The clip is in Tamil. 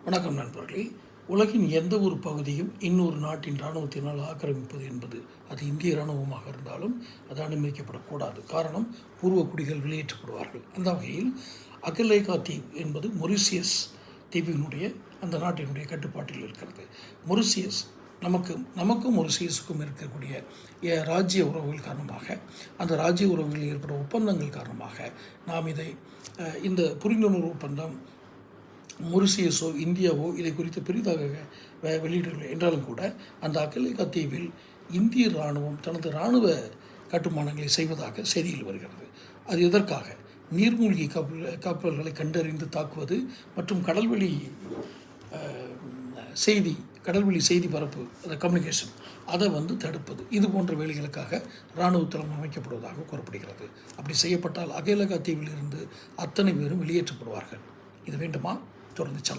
வணக்கம் நண்பர்களே. உலகின் எந்த ஒரு பகுதியும் இன்னொரு நாட்டின் இராணுவத்தினால் ஆக்கிரமிப்பது என்பது அது இந்திய இராணுவமாக இருந்தாலும் அது அனுமதிக்கப்படக்கூடாது. காரணம், பூர்வ குடிகள் வெளியேற்றப்படுவார்கள். அந்த வகையில் அகலேகா தீவு என்பது மொரிசியஸ் தீவினுடைய அந்த நாட்டினுடைய கட்டுப்பாட்டில் இருக்கிறது. மொரிசியஸ் நமக்கும் மொரிசியஸுக்கும் இருக்கக்கூடிய ராஜ்ய உறவுகள் காரணமாக, அந்த ராஜ்ய உறவுகளில் ஏற்படும் ஒப்பந்தங்கள் காரணமாக நாம் இந்த புரிந்துணர்வு ஒப்பந்தம் மொரிசியஸோ இந்தியாவோ இதை குறித்து பெரிதாக வெளியிடவில்லை என்றாலும் கூட, அந்த அகலேகா தீவில் இந்திய இராணுவம் தனது இராணுவ கட்டுமானங்களை செய்வதாக செய்தியில் வருகிறது. அது எதற்காக? நீர்மூழ்கி கப்பல்களை கண்டறிந்து தாக்குவது மற்றும் கடல்வெளி செய்தி பரப்பு, அந்த கம்யூனிகேஷன், அதை தடுப்பது, இது போன்ற வேலைகளுக்காக இராணுவ தளம் அமைக்கப்படுவதாக கூறப்படுகிறது. அப்படி செய்யப்பட்டால் அகலேகா தீவில் இருந்து அத்தனை பேரும் வெளியேற்றப்படுவார்கள். இது வேண்டுமா? தொடர்ந்து